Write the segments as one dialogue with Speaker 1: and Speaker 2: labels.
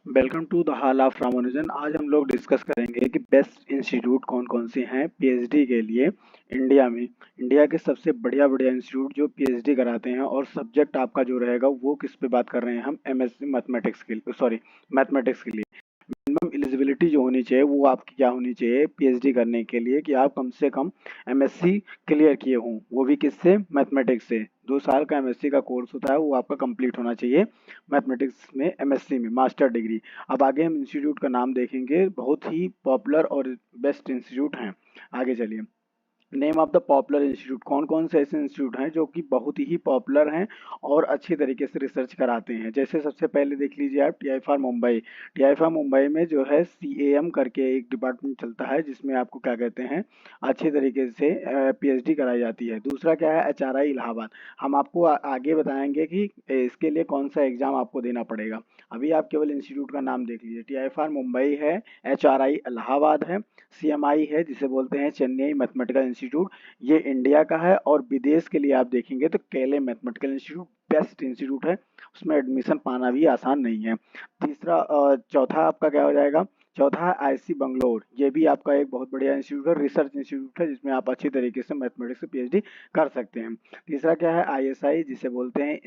Speaker 1: Welcome to the hall of Ramanujan. आज हम लोग डिस्कस करेंगे कि बेस्ट इंस्टीट्यूट कौन कौन से हैं पीएचडी के लिए इंडिया में। इंडिया के सबसे बढ़िया बढ़िया इंस्टीट्यूट जो पीएचडी कराते हैं, और सब्जेक्ट आपका जो रहेगा वो किस पे बात कर रहे हैं हम, एमएससी मैथमेटिक्स के लिए, सॉरी मैथमेटिक्स के लिए। मिनिमम एलिजिबिलिटी जो होनी चाहिए वो आपकी क्या होनी चाहिए पीएचडी करने के लिए, कि आप कम से कम एमएससी क्लियर किए हों, वो भी किससे, मैथमेटिक्स से। 2 साल का एमएससी का कोर्स होता है, वो आपका कंप्लीट होना चाहिए मैथमेटिक्स में, एमएससी में मास्टर डिग्री। अब आगे हम इंस्टीट्यूट का नाम देखेंगे, बहुत ही पॉपुलर और बेस्ट इंस्टीट्यूट हैं। आगे चलिए, name of the popular institute, कौन कौन से ऐसे इंस्टीट्यूट हैं जो कि बहुत ही पॉपुलर हैं और अच्छी तरीके से रिसर्च कराते हैं। जैसे सबसे पहले देख लीजिए आप, टीआईएफआर मुंबई। टीआईएफआर मुंबई में जो है सीएएम करके एक डिपार्टमेंट चलता है, जिसमें आपको क्या कहते हैं, अच्छे तरीके से पीएचडी कराई जाती है। दूसरा क्या है, एचआरआई इलाहाबाद। हम आपको आगे बताएंगे कि इसके लिए कौन सा एग्जाम आपको देना पड़ेगा। अभी आप केवल इंस्टीट्यूट का नाम देख लीजिए, टीआईएफआर मुंबई है, एचआरआई इलाहाबाद है, सीएमआई है जिसे बोलते हैं चेन्नई मैथमेटिकल इंस्टीट्यूट, ये इंडिया का है। और विदेश के लिए आप देखेंगे तो केले मैथमेटिकल इंस्टीट्यूट बेस्ट इंस्टीट्यूट है, उसमें एडमिशन पाना भी आसान नहीं है। चौथा आपका क्या हो जाएगा, चौथा है आईसी बंगलोर। ये भी आपका एक बहुत बढ़िया इंस्टीट्यूट है, रिसर्च इंस्टीट्यूट है, जिसमें आप अच्छी तरीके से मैथमेटिक्स से पीएचडी कर सकते हैं। तीसरा क्या है, आईएसआई जिसे बोलते हैं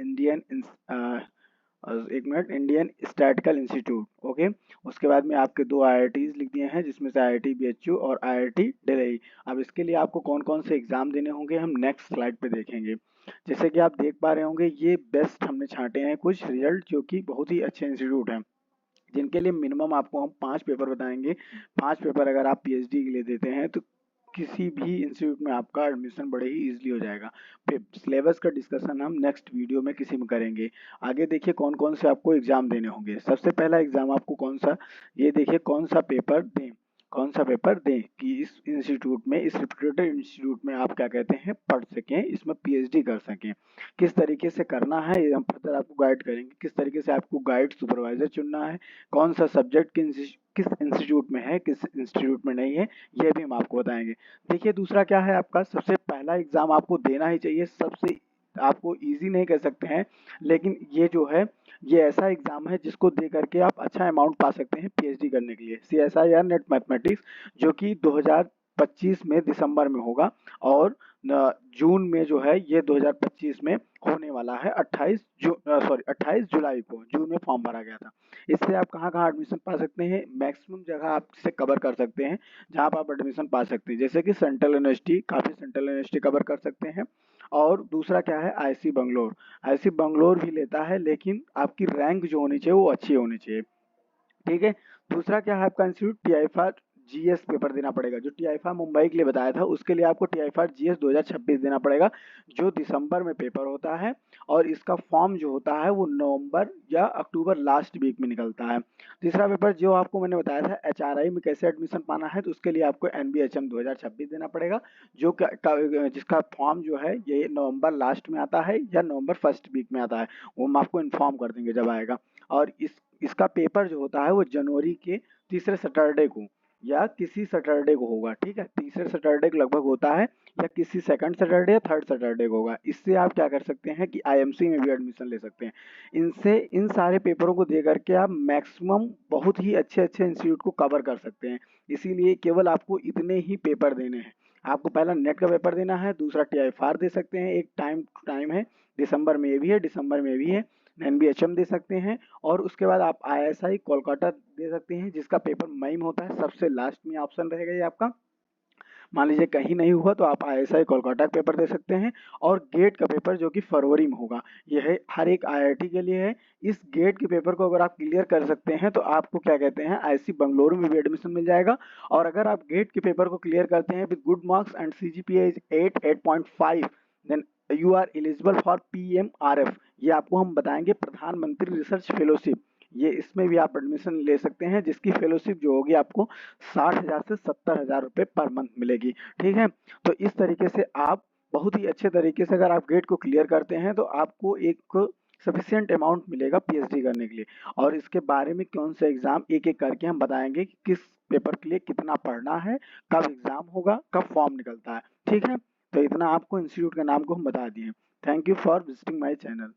Speaker 1: एक minute, Indian statistical institute. Okay, उसके बाद में आपके 2 आईआईटीज लिख दिए हैं, जिसमें से आईआईटी बीएचयू और आईआईटी दिल्ली। अब इसके लिए आपको कौन कौन से एग्जाम देने होंगे हम नेक्स्ट स्लाइड पे देखेंगे। जैसे कि आप देख पा रहे होंगे, ये बेस्ट हमने छांटे हैं कुछ रिजल्ट जो कि बहुत ही अच्छे इंस्टीट्यूट हैं, जिनके लिए मिनिमम आपको हम 5 पेपर बताएंगे। 5 पेपर अगर आप पीएचडी के लिए देते हैं तो किसी भी इंस्टीट्यूट में आपका एडमिशन बड़े ही इजीली हो जाएगा। फिर सिलेबस का डिस्कशन हम नेक्स्ट वीडियो में किसी में करेंगे। आगे देखिए कौन कौन से आपको एग्जाम देने होंगे। सबसे पहला एग्जाम आपको कौन सा, ये देखिए कौन सा पेपर दें, कौन सा पेपर दें कि इस इंस्टीट्यूट में, इस रेप्यूटेड इंस्टीट्यूट में आप क्या कहते हैं पढ़ सकें, इसमें पीएचडी कर सकें। किस तरीके से करना है ये हम फर्दर आपको गाइड करेंगे, किस तरीके से आपको गाइड सुपरवाइजर चुनना है, कौन सा सब्जेक्ट किस इंस्टीट्यूट में है, किस इंस्टीट्यूट में नहीं है, ये भी हम आपको बताएंगे। देखिए दूसरा क्या है आपका, सबसे पहला एग्जाम आपको देना ही चाहिए, सबसे आपको इजी नहीं कह सकते हैं, लेकिन ये जो है ये ऐसा एग्जाम है जिसको दे करके आप अच्छा अमाउंट पा सकते हैं पीएचडी करने के लिए। सीएसआईआर नेट मैथमेटिक्स, जो कि 2025 में दिसंबर में होगा, और जून में जो है ये 2025 में होने वाला है। 28 जुलाई को जून में फॉर्म भरा गया था। इससे आप कहाँ कहाँ एडमिशन पा सकते हैं, मैक्सिमम जगह आप इसे कवर कर सकते हैं जहाँ पर आप एडमिशन पा सकते हैं। जैसे कि सेंट्रल यूनिवर्सिटी, काफ़ी सेंट्रल यूनिवर्सिटी कवर कर सकते हैं। और दूसरा क्या है, आईसी बंगलोर। आईसी बंगलोर भी लेता है, लेकिन आपकी रैंक जो होनी चाहिए वो अच्छी होनी चाहिए, ठीक है। दूसरा क्या है आपका इंस्टीट्यूट, टीआईएफआर जीएस पेपर देना पड़ेगा। जो टीआईएफआर मुंबई के लिए बताया था, उसके लिए आपको टीआईएफआर जीएस 2026 देना पड़ेगा, जो दिसंबर में पेपर होता है। और इसका फॉर्म जो होता है वो नवंबर या अक्टूबर लास्ट वीक में निकलता है। तीसरा पेपर जो आपको मैंने बताया था एचआरआई में कैसे एडमिशन पाना है, तो उसके लिए आपको एनबीएचएम 2026 देना पड़ेगा, जिसका फॉर्म जो है ये नवंबर लास्ट में आता है या नवंबर फर्स्ट वीक में आता है, वो हम आपको इन्फॉर्म कर देंगे जब आएगा। और इसका पेपर जो होता है वो जनवरी के तीसरे सैटरडे को या किसी सैटरडे को होगा, ठीक है। तीसरे सैटरडे को लगभग होता है, या किसी सेकंड सैटरडे या थर्ड सैटरडे को होगा। इससे आप क्या कर सकते हैं कि आईएमसी में भी एडमिशन ले सकते हैं। इनसे इन सारे पेपरों को दे करके आप मैक्सिमम बहुत ही अच्छे अच्छे इंस्टीट्यूट को कवर कर सकते हैं। इसीलिए केवल आपको इतने ही पेपर देने हैं। आपको पहला नेट का पेपर देना है, दूसरा टीआईएफआर दे सकते हैं, एक टाइम है, दिसंबर में भी है, दिसंबर में भी है, एनबीएचएम दे सकते हैं। और उसके बाद आप आईएसआई कोलकाता दे सकते हैं, जिसका पेपर मई में होता है, सबसे लास्ट में ऑप्शन रहेगा ये आपका। मान लीजिए कहीं नहीं हुआ तो आप आईएसआई कोलकाता का पेपर दे सकते हैं। और गेट का पेपर जो कि फरवरी में होगा, यह है हर एक आईआईटी के लिए है। इस गेट के पेपर को अगर आप क्लियर कर सकते हैं तो आपको क्या कहते हैं आईसी बंगलुरु में भी एडमिशन मिल जाएगा। और अगर आप गेट के पेपर को क्लियर करते हैं with good marks and CGPA is 8.5, then you are eligible for PMRF. ये आपको हम बताएंगे, प्रधानमंत्री रिसर्च फेलोशिप। ये इसमें भी आप एडमिशन ले सकते हैं, जिसकी फेलोशिप जो होगी आपको 60,000 से 70,000 रुपये पर मंथ मिलेगी, ठीक है। तो इस तरीके से आप बहुत ही अच्छे तरीके से अगर आप गेट को क्लियर करते हैं तो आपको एक सफिशियंट अमाउंट मिलेगा पीएचडी करने के लिए। और इसके बारे में कौन सा एग्जाम एक एक करके हम बताएंगे कि किस पेपर के लिए कितना पढ़ना है, कब एग्जाम होगा, कब फॉर्म निकलता है, ठीक है। तो इतना आपको इंस्टीट्यूट का नाम को हम बता दिए। Thank you for visiting my channel.